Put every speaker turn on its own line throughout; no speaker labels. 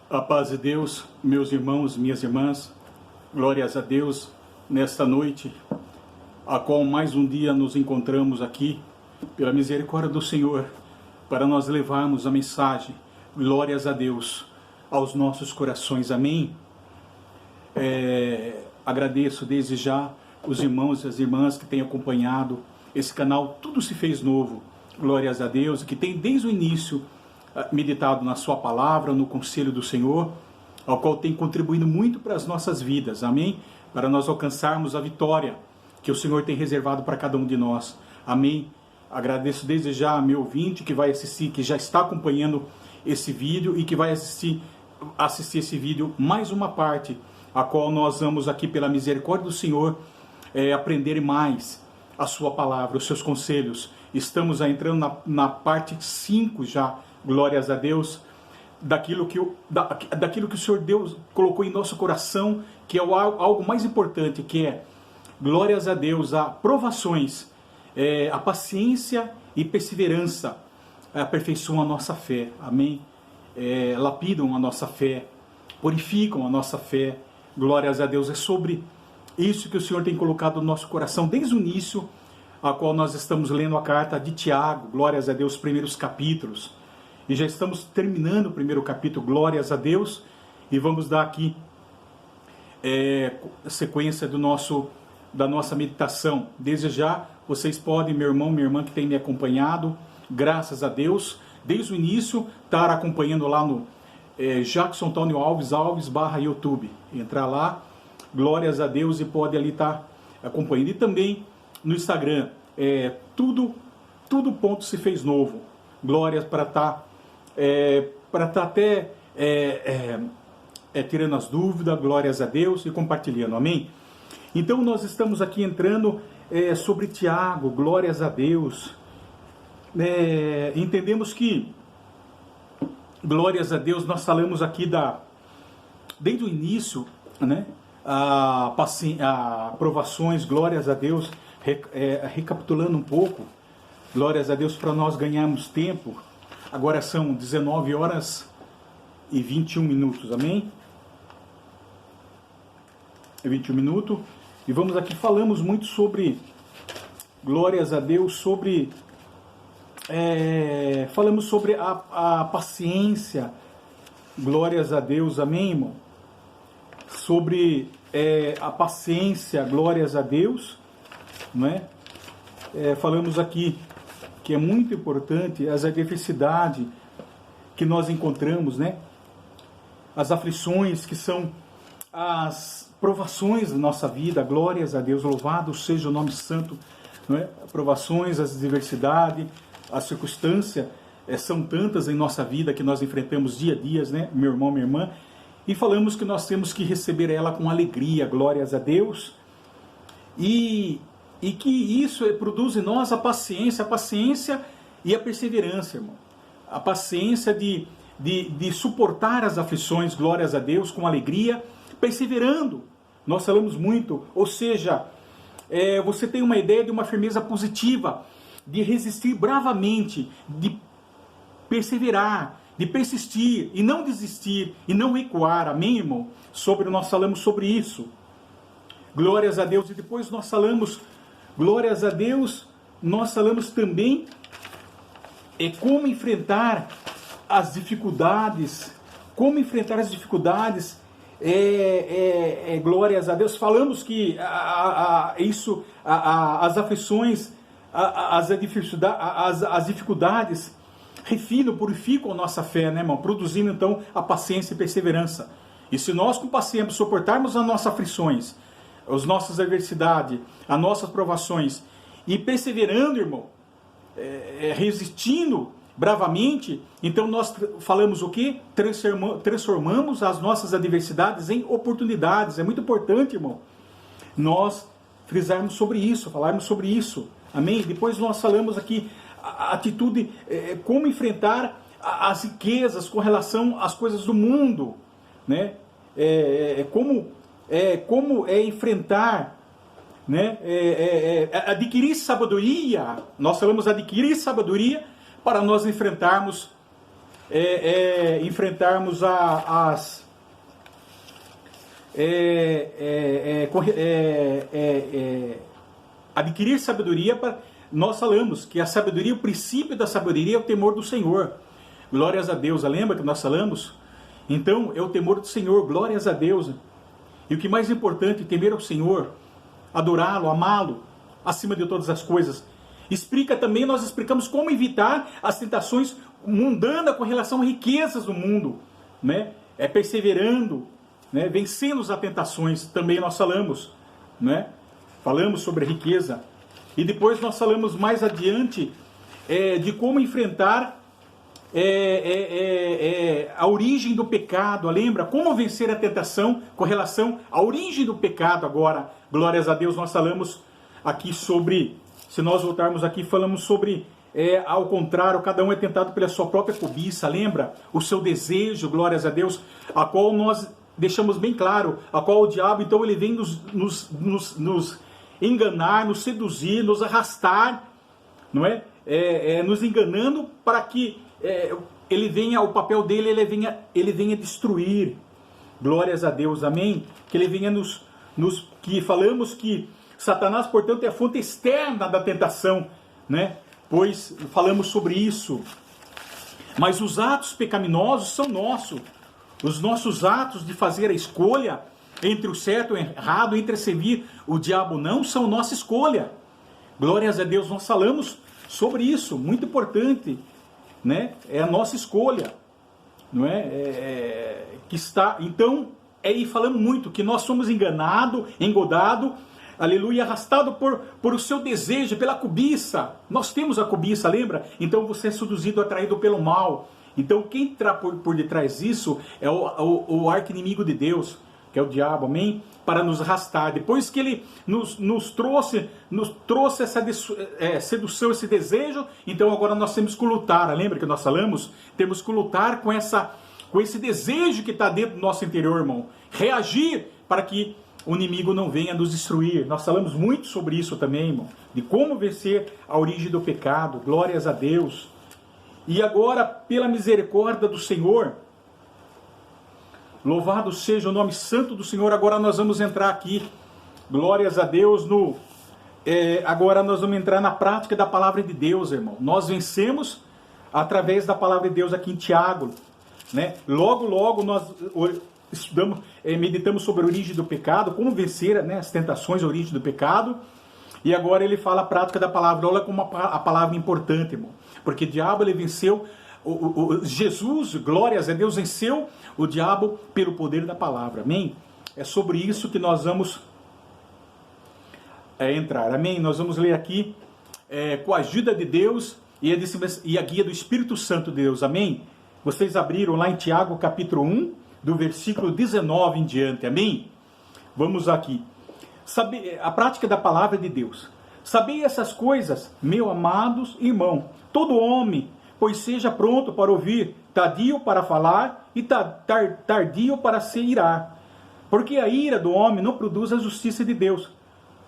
A paz de Deus, meus irmãos, minhas irmãs, glórias a Deus nesta noite, a qual mais um dia nos encontramos aqui, pela misericórdia do Senhor, para nós levarmos a mensagem, glórias a Deus, aos nossos corações, amém? Agradeço desde já os irmãos e as irmãs que têm acompanhado esse canal, Tudo Se Fez Novo, glórias a Deus, que tem desde o início meditado na sua palavra, no conselho do Senhor, ao qual tem contribuído muito para as nossas vidas, amém? Para nós alcançarmos a vitória que o Senhor tem reservado para cada um de nós, amém? Agradeço desde já a meu ouvinte que vai assistir, que já está acompanhando esse vídeo e que vai assistir esse vídeo, mais uma parte, a qual nós vamos aqui pela misericórdia do Senhor aprender mais a sua palavra, os seus conselhos. Estamos entrando na parte 5 já, glórias a Deus, daquilo que o Senhor Deus colocou em nosso coração, que é algo mais importante, que é, glórias a Deus, a provações, a paciência e perseverança aperfeiçoam a nossa fé, amém? Lapidam a nossa fé, purificam a nossa fé, glórias a Deus. É sobre isso que o Senhor tem colocado no nosso coração desde o início, a qual nós estamos lendo a carta de Tiago, glórias a Deus, primeiros capítulos. E já estamos terminando o primeiro capítulo, glórias a Deus, e vamos dar aqui sequência da nossa meditação. Desde já, vocês podem, meu irmão, minha irmã que tem me acompanhado, graças a Deus, desde o início, estar acompanhando lá no Jackson Antônio Alves /YouTube. Entrar lá, glórias a Deus, e pode ali estar acompanhando. E também no Instagram, tudo ponto se fez novo. Glórias para estar até tirando as dúvidas, glórias a Deus, e compartilhando, amém? Então nós estamos aqui entrando sobre Tiago, glórias a Deus. Entendemos que, glórias a Deus, nós falamos aqui desde o início, né? Aprovações, glórias a Deus, recapitulando um pouco, glórias a Deus, para nós ganharmos tempo. Agora são 19 horas e 21 minutos, amém? 21 minutos. E vamos aqui, falamos muito sobre, glórias a Deus, falamos sobre a paciência, glórias a Deus, amém, irmão? Sobre a paciência, glórias a Deus, não é? Falamos aqui que é muito importante as adversidades que nós encontramos, né? As aflições, que são as provações da nossa vida, glórias a Deus, louvado seja o nome santo, não é? Provações, as adversidades, as circunstâncias são tantas em nossa vida que nós enfrentamos dia a dia, né? Meu irmão, minha irmã, e falamos que nós temos que receber ela com alegria, glórias a Deus, e que isso produz em nós a paciência e a perseverança, irmão. A paciência de suportar as aflições, glórias a Deus, com alegria, perseverando. Nós falamos muito, ou seja, você tem uma ideia de uma firmeza positiva, de resistir bravamente, de perseverar, de persistir, e não desistir, e não recuar, amém, irmão? Nós falamos sobre isso. Glórias a Deus. E depois nós falamos, glórias a Deus, nós falamos também como enfrentar as dificuldades, glórias a Deus. Falamos que as aflições, as dificuldades refinam, purificam a nossa fé, né, irmão? Produzindo então a paciência e perseverança. E se nós com paciência suportarmos as nossas aflições, as nossas adversidades, as nossas provações, e perseverando, irmão, resistindo bravamente, então nós falamos o quê? Transformamos as nossas adversidades em oportunidades. É muito importante, irmão, nós frisarmos sobre isso, falarmos sobre isso, amém? Depois nós falamos aqui a atitude, como enfrentar as riquezas com relação às coisas do mundo, né? Como enfrentar, né? Adquirir sabedoria. Nós falamos adquirir sabedoria para nós enfrentarmos enfrentarmos adquirir sabedoria. Nós falamos que a sabedoria, o princípio da sabedoria é o temor do Senhor. Glórias a Deus. Lembra que nós falamos? Então, é o temor do Senhor. Glórias a Deus. E o que mais importante, temer ao Senhor, adorá-lo, amá-lo, acima de todas as coisas. Nós explicamos como evitar as tentações mundanas com relação a riquezas do mundo, né? Perseverando, né? Vencendo as tentações, também nós falamos, né? Falamos sobre a riqueza. E depois nós falamos mais adiante de como enfrentar a origem do pecado. Lembra? Como vencer a tentação com relação à origem do pecado agora. Glórias a Deus, nós falamos aqui sobre, se nós voltarmos aqui, falamos sobre, ao contrário, cada um é tentado pela sua própria cobiça, lembra? O seu desejo, glórias a Deus, a qual nós deixamos bem claro, a qual o diabo, então, ele vem nos enganar, nos seduzir, nos arrastar, não é? Nos enganando para que ele venha, o papel dele, ele venha destruir. Glórias a Deus, amém? Que ele venha que falamos que Satanás, portanto, é a fonte externa da tentação, né? Pois falamos sobre isso. Mas os atos pecaminosos são nossos. Os nossos atos de fazer a escolha entre o certo e o errado, entre servir o diabo não, são nossa escolha. Glórias a Deus, nós falamos sobre isso, muito importante, né? É a nossa escolha, não é? Então, aí falamos muito que nós somos enganados, engodados, aleluia, arrastado por o seu desejo, pela cobiça. Nós temos a cobiça, lembra? Então você é seduzido, atraído pelo mal. Então quem está por detrás disso é o arqui-inimigo de Deus, que é o diabo, amém? Para nos arrastar. Depois que ele nos trouxe essa sedução, esse desejo, então agora nós temos que lutar. Lembra que nós falamos? Temos que lutar com esse desejo que está dentro do nosso interior, irmão. Reagir para que o inimigo não venha nos destruir. Nós falamos muito sobre isso também, irmão. De como vencer a origem do pecado. Glórias a Deus. E agora, pela misericórdia do Senhor, louvado seja o nome santo do Senhor. Agora nós vamos entrar aqui, glórias a Deus, agora nós vamos entrar na prática da palavra de Deus, irmão. Nós vencemos através da palavra de Deus aqui em Tiago, né? Logo nós estudamos, meditamos sobre a origem do pecado, como vencer, né, as tentações, a origem do pecado. E agora ele fala a prática da palavra. Olha como a palavra é importante, irmão. Porque o diabo, ele venceu, Jesus, glórias a Deus, venceu o diabo pelo poder da palavra. Amém? É sobre isso que nós vamos entrar. Amém? Nós vamos ler aqui com a ajuda de Deus e a guia do Espírito Santo de Deus. Amém? Vocês abriram lá em Tiago capítulo 1, do versículo 19 em diante. Amém? Vamos aqui. A prática da palavra de Deus. Sabei essas coisas, meus amados irmãos, todo homem, pois seja pronto para ouvir, tardio para falar e tardio para se irar. Porque a ira do homem não produz a justiça de Deus.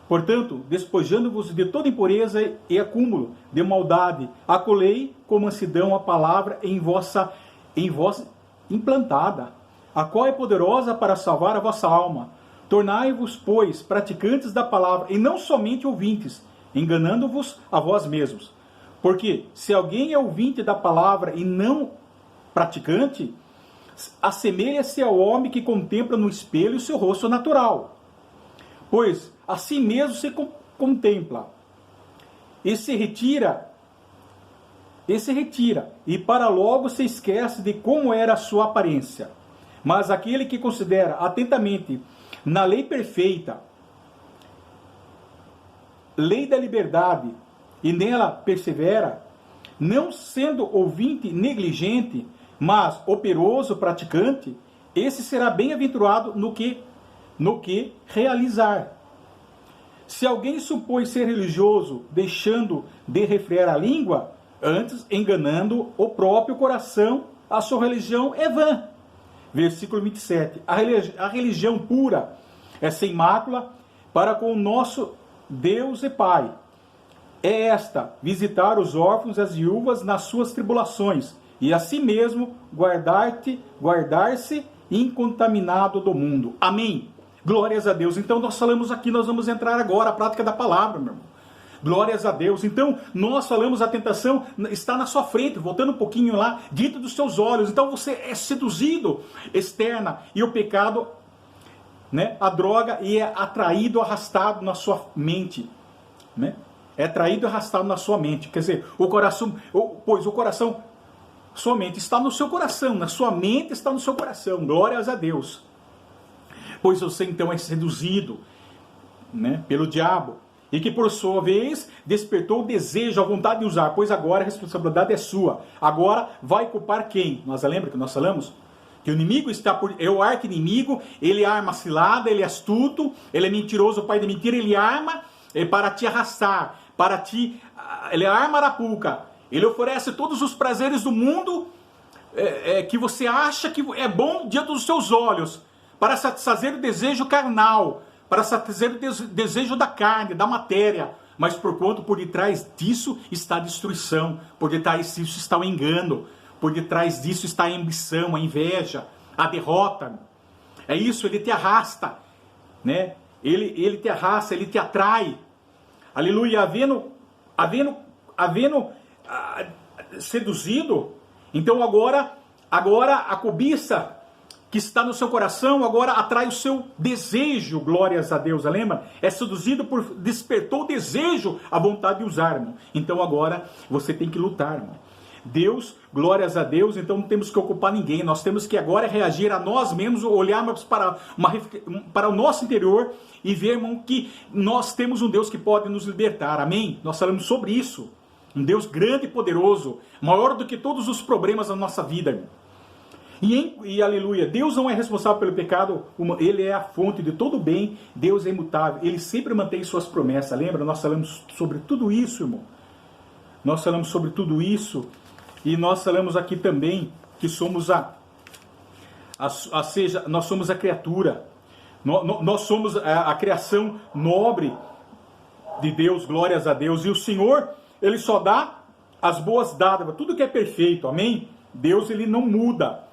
Portanto, despojando-vos de toda impureza e acúmulo de maldade, acolhei com mansidão a palavra em vós implantada, a qual é poderosa para salvar a vossa alma. Tornai-vos, pois, praticantes da palavra, e não somente ouvintes, enganando-vos a vós mesmos. Porque se alguém é ouvinte da palavra e não praticante, assemelha-se ao homem que contempla no espelho o seu rosto natural. Pois a si mesmo se contempla, e se retira, e para logo se esquece de como era a sua aparência. Mas aquele que considera atentamente na lei perfeita, lei da liberdade, e nela persevera, não sendo ouvinte negligente, mas operoso praticante, esse será bem-aventurado no que realizar. Se alguém supõe ser religioso, deixando de refrear a língua, antes enganando o próprio coração, a sua religião é vã. Versículo 27. A religião pura é sem mácula para com o nosso Deus e Pai. É esta, visitar os órfãos e as viúvas nas suas tribulações, e a si mesmo guardar-se incontaminado do mundo. Amém. Glórias a Deus. Então nós falamos aqui, nós vamos entrar agora à prática da palavra, meu irmão. Glórias a Deus. Então nós falamos, a tentação está na sua frente, voltando um pouquinho lá, diante dos seus olhos. Então você é seduzido externa, e o pecado, né, a droga, e é atraído, arrastado na sua mente, né? É atraído e arrastado na sua mente. Quer dizer, o coração, pois o coração, sua mente está no seu coração, na sua mente está no seu coração. Glórias a Deus. Pois você então é seduzido, né, pelo diabo, e que por sua vez despertou o desejo, a vontade de usar, pois agora a responsabilidade é sua. Agora vai culpar quem? Nós lembra que nós falamos? Que o inimigo é o arqui-inimigo, ele arma cilada, ele é astuto, ele é mentiroso, pai de mentira, ele arma para te arrastar, ele arma arapuca, ele oferece todos os prazeres do mundo que você acha que é bom diante dos seus olhos, para satisfazer o desejo carnal, para satisfazer o desejo da carne, da matéria. Mas por detrás disso está a destruição, por detrás disso está o engano, por detrás disso está a ambição, a inveja, a derrota. É isso, ele te arrasta, né? Ele te arrasta, ele te atrai. Aleluia, havendo seduzido, então agora a cobiça que está no seu coração, agora atrai o seu desejo, glórias a Deus, lembra? É seduzido despertou o desejo, a vontade de usar, irmão. Então agora você tem que lutar, irmão. Deus, glórias a Deus, então não temos que ocupar ninguém, nós temos que agora reagir a nós mesmos, olharmos para o nosso interior e ver, irmão, que nós temos um Deus que pode nos libertar, amém? Nós falamos sobre isso, um Deus grande e poderoso, maior do que todos os problemas da nossa vida, irmão. E aleluia, Deus não é responsável pelo pecado, Ele é a fonte de todo bem, Deus é imutável, Ele sempre mantém suas promessas, lembra? Nós falamos sobre tudo isso, irmão. Nós falamos sobre tudo isso, e nós falamos aqui também que somos nós somos a criatura, nós somos a criação nobre de Deus, glórias a Deus, e o Senhor, Ele só dá as boas dádivas, tudo que é perfeito, amém? Deus, Ele não muda.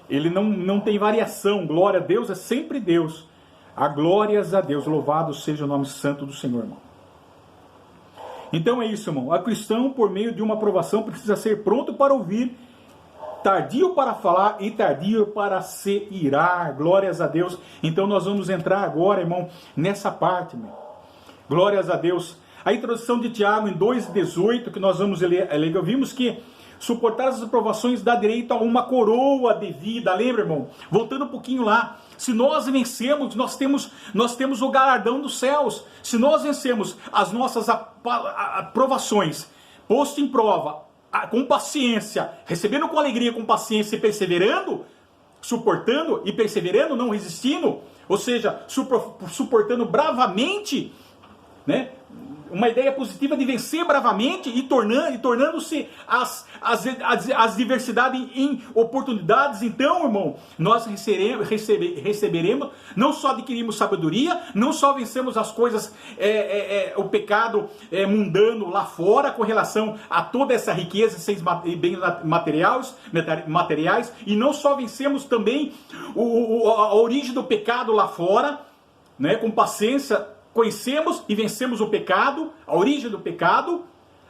Ele não tem variação, glória a Deus, é sempre Deus. A glórias a Deus, louvado seja o nome santo do Senhor, irmão. Então é isso, irmão. A cristão, por meio de uma aprovação, precisa ser pronto para ouvir, tardio para falar e tardio para se irar, glórias a Deus. Então nós vamos entrar agora, irmão, nessa parte, irmão. Glórias a Deus. A introdução de Tiago em 2,18, que nós vamos ler, vimos que suportar as aprovações dá direito a uma coroa de vida. Lembra, irmão? Voltando um pouquinho lá. Se nós vencemos, nós temos o galardão dos céus. Se nós vencemos as nossas aprovações, posto em prova, com paciência, recebendo com alegria, com paciência e perseverando, suportando e perseverando, não resistindo, ou seja, suportando bravamente, né? Uma ideia positiva de vencer bravamente e tornando-se as diversidades em oportunidades. Então, irmão, nós receberemos, não só adquirimos sabedoria, não só vencemos as coisas, o pecado mundano lá fora com relação a toda essa riqueza e bens materiais, e não só vencemos também a origem do pecado lá fora, né, com paciência. Conhecemos e vencemos o pecado, a origem do pecado,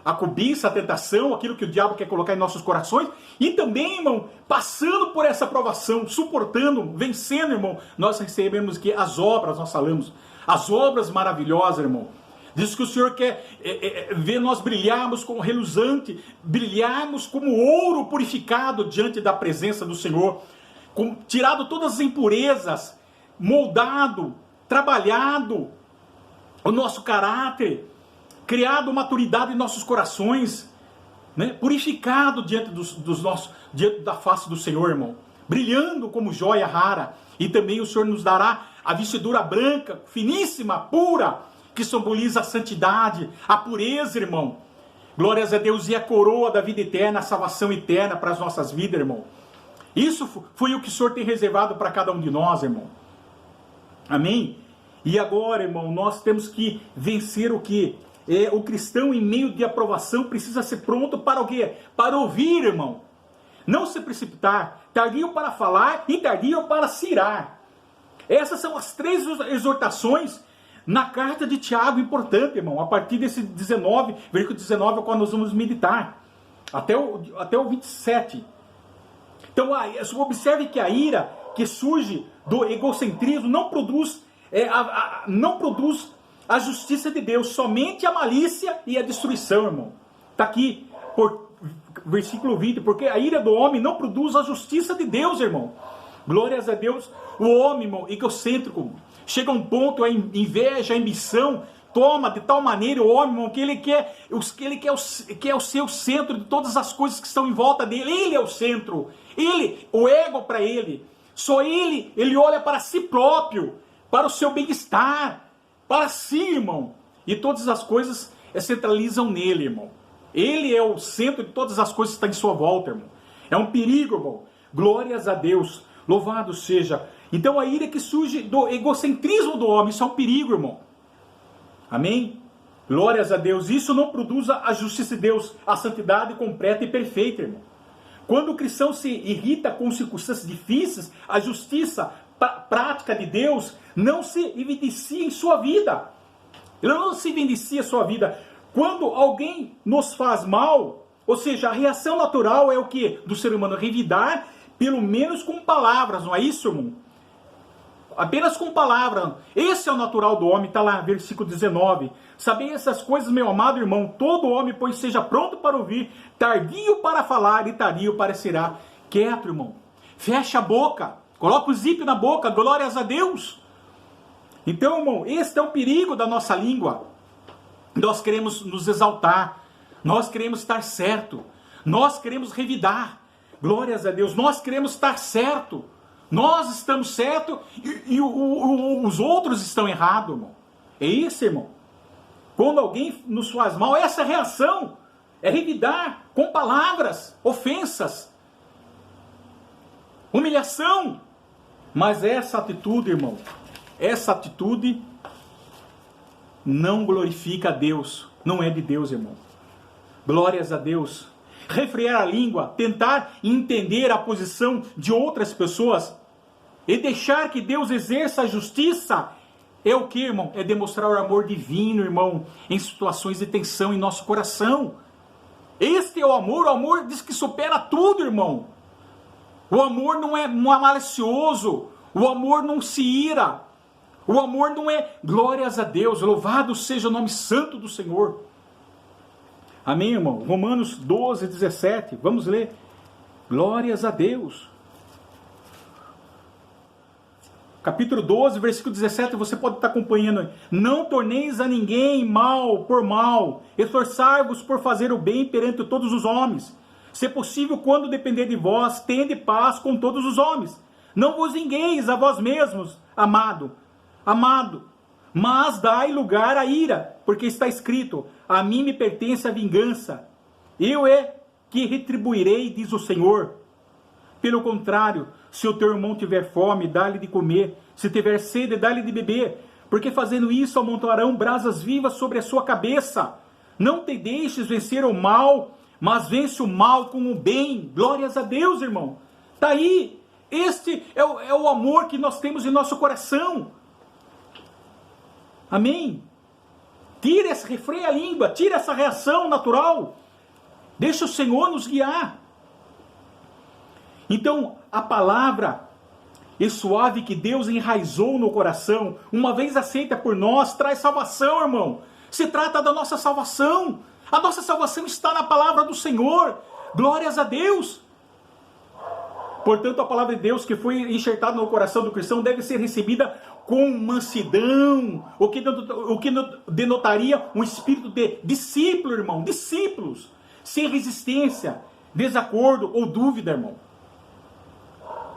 a cobiça, a tentação, aquilo que o diabo quer colocar em nossos corações. E também, irmão, passando por essa provação, suportando, vencendo, irmão, nós recebemos que as obras, nós falamos, as obras maravilhosas, irmão. Diz que o Senhor quer ver nós brilharmos como reluzante, brilharmos como ouro purificado diante da presença do Senhor, tirado todas as impurezas, moldado, trabalhado, o nosso caráter, criado maturidade em nossos corações, né? Purificado diante diante da face do Senhor, irmão, brilhando como joia rara. E também o Senhor nos dará a vestidura branca, finíssima, pura, que simboliza a santidade, a pureza, irmão. Glórias a Deus, e a coroa da vida eterna, a salvação eterna para as nossas vidas, irmão. Isso foi o que o Senhor tem reservado para cada um de nós, irmão. Amém? E agora, irmão, nós temos que vencer o quê? O cristão, em meio de aprovação, precisa ser pronto para o quê? Para ouvir, irmão. não se precipitar, tardio para falar e tardio para se irar. Essas são as 3 exortações na carta de Tiago, importante, irmão, a partir desse 19, versículo 19, ao qual nós vamos meditar, até o 27. Então, observe que a ira que surge do egocentrismo não produz a justiça de Deus, somente a malícia e a destruição, irmão. Está aqui, versículo 20, porque a ira do homem não produz a justiça de Deus, irmão. Glórias a Deus. O homem, irmão, egocêntrico, chega a um ponto, a inveja, a ambição, toma de tal maneira o homem, irmão, que ele quer o seu centro de todas as coisas que estão em volta dele. Ele é o centro, o ego para ele, só ele olha para si próprio, para o seu bem-estar, para si, irmão, e todas as coisas centralizam nele, irmão. Ele é o centro de todas as coisas que estão em sua volta, irmão. É um perigo, irmão. Glórias a Deus. Louvado seja. Então a ira que surge do egocentrismo do homem, isso é um perigo, irmão. Amém? Glórias a Deus. Isso não produz a justiça de Deus, a santidade completa e perfeita, irmão. Quando o cristão se irrita com circunstâncias difíceis, a justiça prática de Deus não se evidencia em sua vida. Ele não se evidencia em sua vida. Quando alguém nos faz mal, ou seja, a reação natural é o que? Do ser humano, revidar, pelo menos com palavras, não é isso, irmão? Apenas com palavras. Esse é o natural do homem, está lá, versículo 19. Sabem essas coisas, meu amado irmão, todo homem, pois seja pronto para ouvir, tardio para falar e tardio para se irar. Quieto, irmão. Fecha a boca. Coloca o zíper na boca, glórias a Deus. Então, irmão, este é o perigo da nossa língua. Nós queremos nos exaltar, nós queremos estar certo, nós queremos revidar, glórias a Deus, nós queremos estar certo, nós estamos certos e os outros estão errados, irmão. É isso, irmão. Quando alguém nos faz mal, essa reação é revidar com palavras, ofensas, humilhação. Mas essa atitude, irmão, essa atitude não glorifica a Deus, não é de Deus, irmão. Glórias a Deus. Refrear a língua, tentar entender a posição de outras pessoas e deixar que Deus exerça a justiça é o que, irmão? É demonstrar o amor divino, irmão, em situações de tensão em nosso coração. Este é o amor diz que supera tudo, irmão. O amor não é malicioso, o amor não se ira, o amor não é glórias a Deus, louvado seja o nome santo do Senhor. Amém, irmão? Romanos 12, 17, vamos ler. Glórias a Deus. Capítulo 12, versículo 17, você pode estar acompanhando. Não torneis a ninguém mal por mal, esforçai-vos por fazer o bem perante todos os homens. Se possível, quando depender de vós, tende paz com todos os homens. Não vos vingueis a vós mesmos, amado, mas dai lugar à ira, porque está escrito, a mim me pertence a vingança, eu é que retribuirei, diz o Senhor. Pelo contrário, se o teu irmão tiver fome, dá-lhe de comer, se tiver sede, dá-lhe de beber, porque fazendo isso amontoarão brasas vivas sobre a sua cabeça. Não te deixes vencer o mal, mas vence o mal com o bem. Glórias a Deus, irmão. Está aí. Este é o amor que nós temos em nosso coração. Amém? Refreia a língua, tira essa reação natural. Deixa o Senhor nos guiar. Então, a palavra suave que Deus enraizou no coração, uma vez aceita por nós, traz salvação, irmão. Se trata da nossa salvação. A nossa salvação está na palavra do Senhor. Glórias a Deus. Portanto, a palavra de Deus que foi enxertada no coração do cristão deve ser recebida com mansidão, o que denotaria um espírito de discípulo, irmão, discípulos, sem resistência, desacordo ou dúvida, irmão.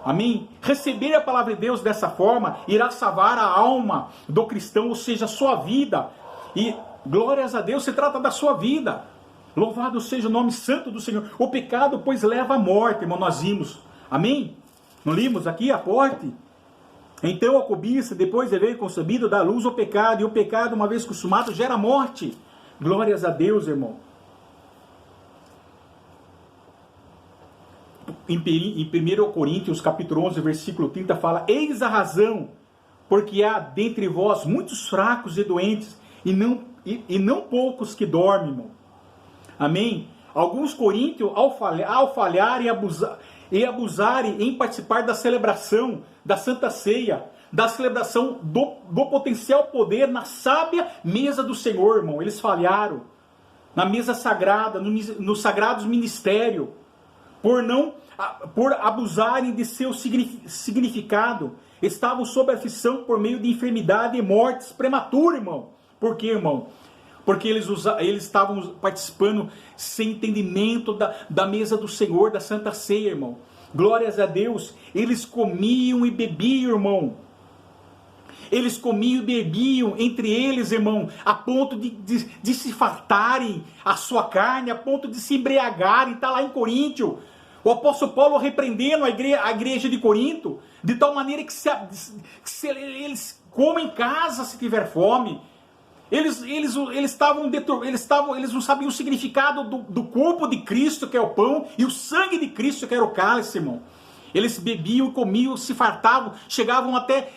Amém? Receber a palavra de Deus dessa forma irá salvar a alma do cristão, ou seja, a sua vida. E glórias a Deus, se trata da sua vida. Louvado seja o nome santo do Senhor. O pecado, pois, leva à morte, irmão, nós vimos. Amém? Não limos aqui a porta? Então a cobiça, depois de haver concebido, dá luz ao pecado, e o pecado, uma vez consumado, gera morte. Glórias a Deus, irmão. em 1 Coríntios capítulo 11, versículo 30, fala: eis a razão, porque há dentre vós muitos fracos e doentes, e não poucos que dormem, irmão. Amém? Alguns coríntios, ao falhar e abusarem em participar da celebração da Santa Ceia, da celebração do potencial poder na sábia mesa do Senhor, irmão, eles falharam na mesa sagrada, nos sagrados ministérios, por abusarem de seu significado, estavam sob aflição por meio de enfermidade e mortes prematuras, irmão. Por quê, irmão? Porque eles estavam participando sem entendimento da mesa do Senhor, da Santa Ceia, irmão. Glórias a Deus. Eles comiam e bebiam, irmão. Eles comiam e bebiam entre eles, irmão, a ponto de se fartarem a sua carne, a ponto de se embriagarem. Está lá em Coríntio. O apóstolo Paulo repreendendo a igreja de Corinto, de tal maneira que eles comem em casa se tiver fome. Eles não sabiam o significado do corpo de Cristo, que é o pão, e o sangue de Cristo, que era o cálice, irmão. Eles bebiam, comiam, se fartavam, chegavam até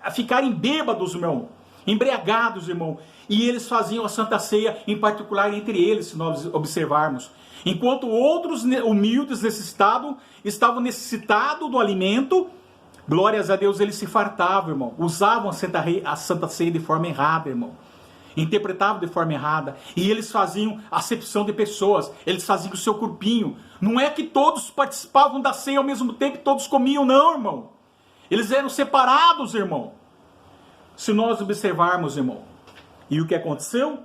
a ficarem bêbados, irmão, embriagados, irmão. E eles faziam a Santa Ceia, em particular entre eles, se nós observarmos. Enquanto outros humildes necessitados estavam necessitados do alimento, glórias a Deus, eles se fartavam, irmão. Usavam a Santa Ceia de forma errada, irmão. Interpretavam de forma errada. E eles faziam acepção de pessoas. Eles faziam o seu corpinho. Não é que todos participavam da ceia ao mesmo tempo e todos comiam, não, irmão. Eles eram separados, irmão. Se nós observarmos, irmão. E o que aconteceu?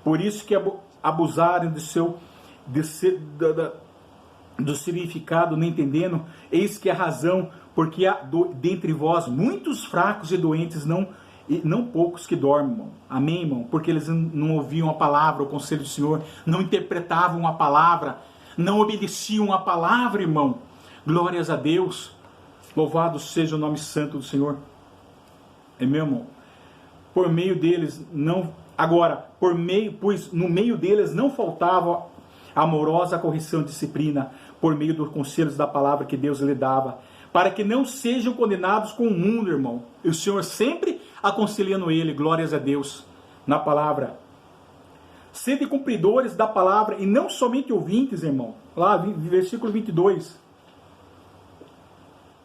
Por isso que abusaram do significado, não entendendo. Eis que a razão, porque há dentre vós muitos fracos e doentes, não poucos que dormem, irmão. Amém, irmão? Porque eles não ouviam a palavra, o conselho do Senhor, não interpretavam a palavra, não obedeciam a palavra, irmão. Glórias a Deus. Louvado seja o nome santo do Senhor. É meu, irmão? Por meio deles não... Agora, pois no meio deles não faltava amorosa correção e disciplina, por meio dos conselhos da palavra que Deus lhe dava, para que não sejam condenados com o mundo, irmão. E o Senhor sempre aconselhando ele, glórias a Deus, na palavra. Sede cumpridores da palavra e não somente ouvintes, irmão. Lá, versículo 22.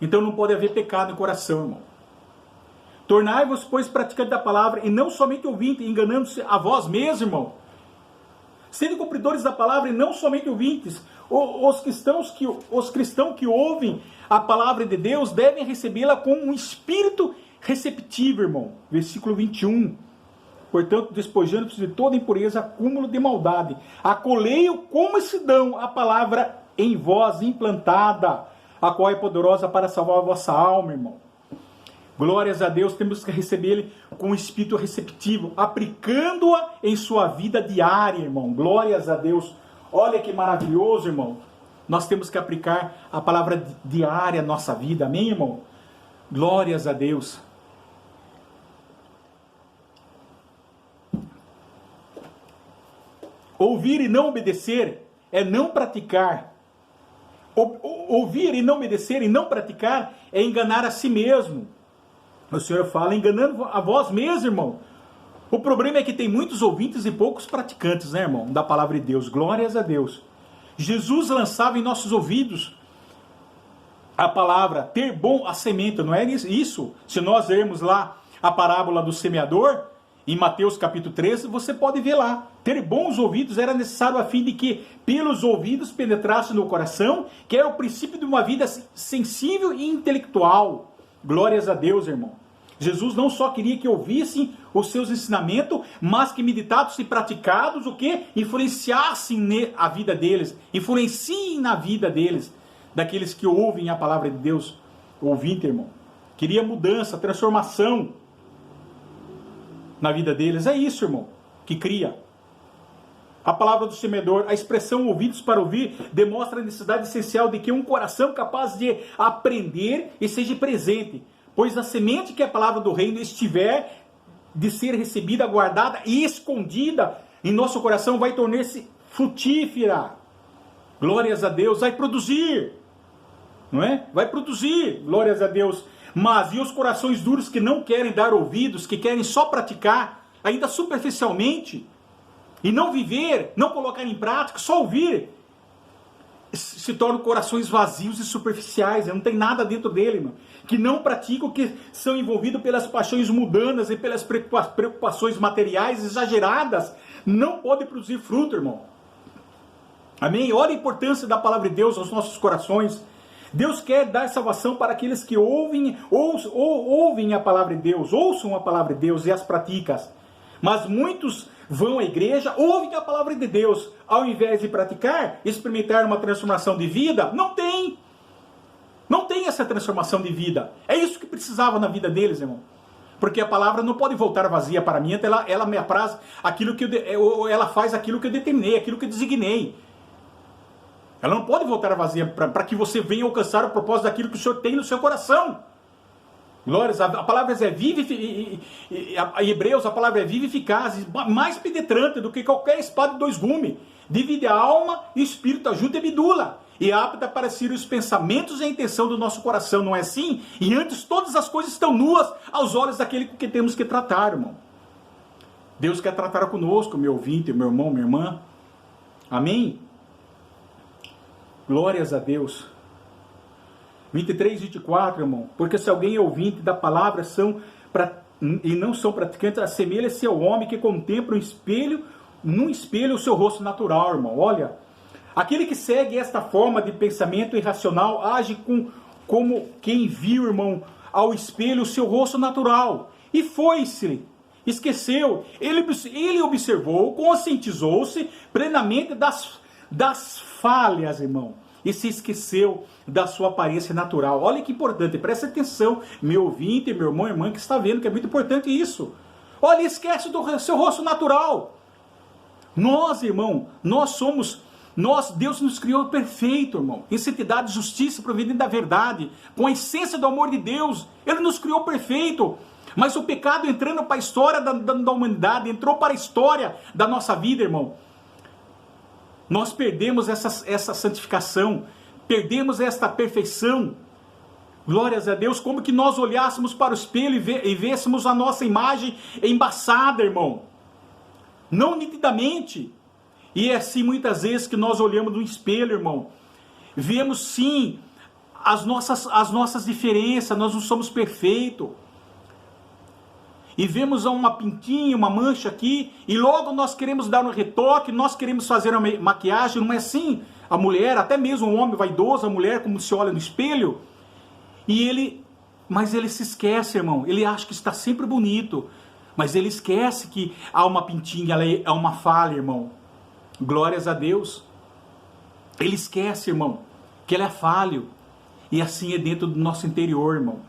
Então não pode haver pecado no coração, irmão. Tornai-vos, pois, praticantes da palavra e não somente ouvintes, enganando-se a vós mesmos, irmão. Sede cumpridores da palavra e não somente ouvintes. Os cristãos que ouvem a palavra de Deus devem recebê-la com um espírito receptivo, irmão. Versículo 21. Portanto, despojando-vos de toda impureza, acúmulo de maldade, acolhei-o como se dão a palavra em vós implantada, a qual é poderosa para salvar a vossa alma, irmão. Glórias a Deus, temos que receber ele com um espírito receptivo, aplicando-a em sua vida diária, irmão. Glórias a Deus. Olha que maravilhoso, irmão. Nós temos que aplicar a palavra diária à nossa vida, amém, irmão? Glórias a Deus. Ouvir e não obedecer é não praticar. Ouvir e não obedecer e não praticar é enganar a si mesmo. O Senhor fala, enganando a vós mesmos, irmão. O problema é que tem muitos ouvintes e poucos praticantes, né, irmão? Da palavra de Deus. Glórias a Deus. Jesus lançava em nossos ouvidos a palavra, ter bom a semente, não é isso? Se nós lermos lá a parábola do semeador, em Mateus capítulo 13, você pode ver lá. Ter bons ouvidos era necessário a fim de que pelos ouvidos penetrasse no coração, que era o princípio de uma vida sensível e intelectual. Glórias a Deus, irmão. Jesus não só queria que ouvissem os seus ensinamentos, mas que meditados e praticados, o que? Influenciassem a vida deles, influenciem na vida deles, daqueles que ouvem a palavra de Deus. Ouvinte, irmão. Queria mudança, transformação na vida deles. É isso, irmão, que cria. A palavra do semeador, a expressão ouvidos para ouvir, demonstra a necessidade essencial de que um coração capaz de aprender e seja presente. Pois a semente que é a palavra do reino estiver de ser recebida, guardada e escondida em nosso coração, vai tornar-se frutífera. Glórias a Deus, vai produzir, não é? Vai produzir, glórias a Deus. Mas e os corações duros que não querem dar ouvidos, que querem só praticar, ainda superficialmente, e não viver, não colocar em prática, só ouvir, se tornam corações vazios e superficiais, não tem nada dentro dele, irmão, que não praticam, que são envolvidos pelas paixões mundanas e pelas preocupações materiais exageradas, não podem produzir fruto, irmão. Amém? Olha a importância da palavra de Deus aos nossos corações. Deus quer dar salvação para aqueles que ouvem a palavra de Deus, ouçam a palavra de Deus e as praticam. Mas muitos vão à igreja, ouvem a palavra de Deus, ao invés de praticar, experimentar uma transformação de vida, não tem essa transformação de vida. É isso que precisava na vida deles, irmão. Porque a palavra não pode voltar vazia para mim, ela me apraz aquilo que ela faz aquilo que eu determinei, aquilo que eu designei. Ela não pode voltar vazia para que você venha alcançar o propósito daquilo que o Senhor tem no seu coração. Glórias, a palavra é viva, em Hebreus a palavra é viva e eficaz, mais penetrante do que qualquer espada de dois gumes. Divide a alma e o espírito, a junta e a medula. E é apta para conhecer os pensamentos e a intenção do nosso coração, não é assim? E antes todas as coisas estão nuas aos olhos daquele com que temos que tratar, irmão. Deus quer tratar conosco, meu ouvinte, meu irmão, minha irmã. Amém? Glórias a Deus. 23, 24, irmão. Porque se alguém é ouvinte da palavra e não são praticantes, assemelha-se ao homem que contempla num espelho o seu rosto natural, irmão. Olha, aquele que segue esta forma de pensamento irracional age como quem viu, irmão, ao espelho o seu rosto natural. E foi-se, esqueceu. Ele observou, conscientizou-se plenamente das falhas, irmão. E se esqueceu da sua aparência natural. Olha que importante, presta atenção, meu ouvinte, meu irmão e irmã que está vendo, que é muito importante isso. Olha, esquece do seu rosto natural. Nós, irmão, Deus nos criou perfeito, irmão, em santidade, justiça, proveniente da verdade, com a essência do amor de Deus. Ele nos criou perfeito. Mas o pecado entrando para a história da humanidade, entrou para a história da nossa vida, irmão. Nós perdemos essa santificação, perdemos esta perfeição. Glórias a Deus, como que nós olhássemos para o espelho e vêssemos a nossa imagem embaçada, irmão. Não nitidamente. E é assim muitas vezes que nós olhamos no espelho, irmão. Vemos sim as nossas diferenças, nós não somos perfeitos. E vemos uma pintinha, uma mancha aqui, e logo nós queremos dar um retoque, nós queremos fazer uma maquiagem, não é assim? A mulher, até mesmo um homem vaidoso, a mulher, como se olha no espelho, mas ele se esquece, irmão, ele acha que está sempre bonito, mas ele esquece que há uma pintinha, ela é uma falha, irmão. Glórias a Deus. Ele esquece, irmão, que ele é falho, e assim é dentro do nosso interior, irmão.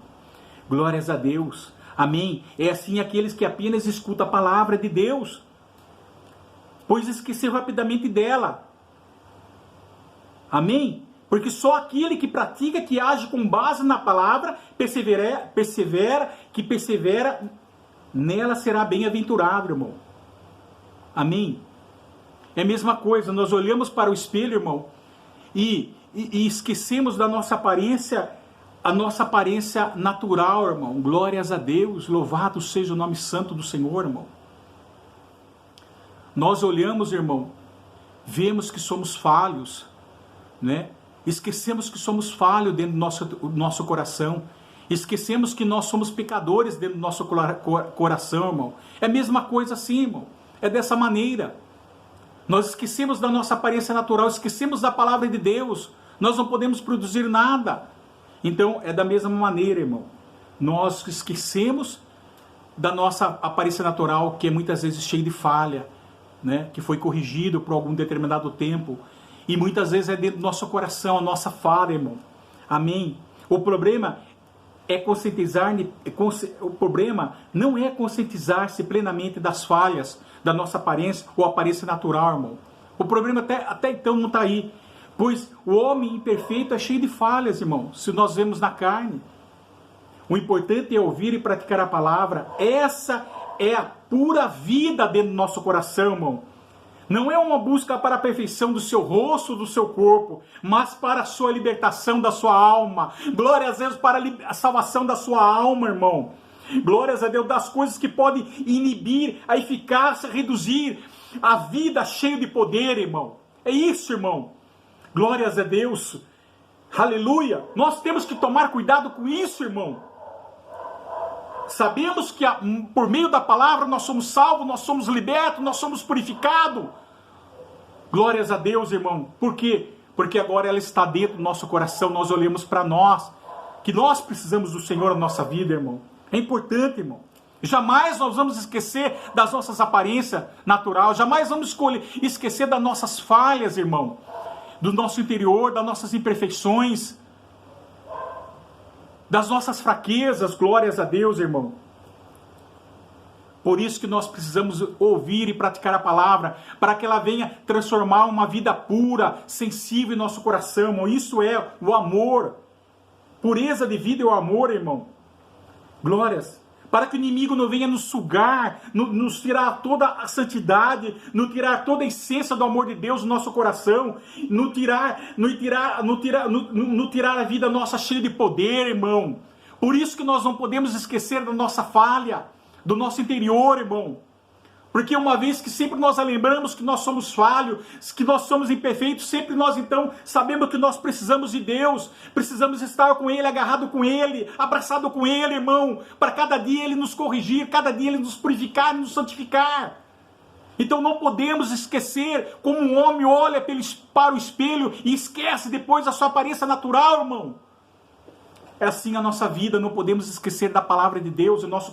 Glórias a Deus. Amém? É assim aqueles que apenas escutam a palavra de Deus, pois esqueceram rapidamente dela. Amém? Porque só aquele que pratica, que age com base na palavra, persevera, nela será bem-aventurado, irmão. Amém? É a mesma coisa, nós olhamos para o espelho, irmão, e esquecemos da nossa aparência, a nossa aparência natural, irmão. Glórias a Deus, louvado seja o nome santo do Senhor, irmão. Nós olhamos, irmão, vemos que somos falhos, né? Esquecemos que somos falhos dentro do nosso coração. Esquecemos que nós somos pecadores dentro do nosso coração, irmão. É a mesma coisa assim, irmão. É dessa maneira. Nós esquecemos da nossa aparência natural, esquecemos da palavra de Deus. Nós não podemos produzir nada. Então, é da mesma maneira, irmão. Nós esquecemos da nossa aparência natural, que é muitas vezes cheia de falha, né? Que foi corrigido por algum determinado tempo. E muitas vezes é dentro do nosso coração, a nossa falha, irmão. Amém? O problema não é conscientizar-se plenamente das falhas da nossa aparência ou aparência natural, irmão. O problema até então não está aí. Pois o homem imperfeito é cheio de falhas, irmão, se nós vemos na carne. O importante é ouvir e praticar a palavra. Essa é a pura vida dentro do nosso coração, irmão. Não é uma busca para a perfeição do seu rosto, do seu corpo, mas para a sua libertação da sua alma. Glória a Deus para a salvação da sua alma, irmão. Glórias a Deus, das coisas que podem inibir a eficácia, reduzir a vida cheia de poder, irmão. É isso, irmão. Glórias a Deus. Aleluia. Nós temos que tomar cuidado com isso, irmão. Sabemos que por meio da palavra nós somos salvos, nós somos libertos, nós somos purificados. Glórias a Deus, irmão. Por quê? Porque agora ela está dentro do nosso coração, nós olhamos para nós, que nós precisamos do Senhor na nossa vida, irmão. É importante, irmão. Jamais nós vamos esquecer das nossas aparências naturais, jamais vamos esquecer das nossas falhas, irmão. Do nosso interior, das nossas imperfeições, das nossas fraquezas, glórias a Deus, irmão. Por isso que nós precisamos ouvir e praticar a palavra, para que ela venha transformar uma vida pura, sensível em nosso coração, irmão. Isso é o amor. Pureza de vida é o amor, irmão. Glórias. Para que o inimigo não venha nos sugar, nos tirar toda a santidade, nos tirar toda a essência do amor de Deus no nosso coração, nos tirar a vida nossa cheia de poder, irmão. Por isso que nós não podemos esquecer da nossa falha, do nosso interior, irmão. Porque uma vez que sempre nós lembramos que nós somos falhos, que nós somos imperfeitos, sempre nós então sabemos que nós precisamos de Deus, precisamos estar com Ele, agarrado com Ele, abraçado com Ele, irmão, para cada dia Ele nos corrigir, cada dia Ele nos purificar e nos santificar. Então não podemos esquecer como um homem olha para o espelho e esquece depois a sua aparência natural, irmão. É assim a nossa vida, não podemos esquecer da palavra de Deus, o nosso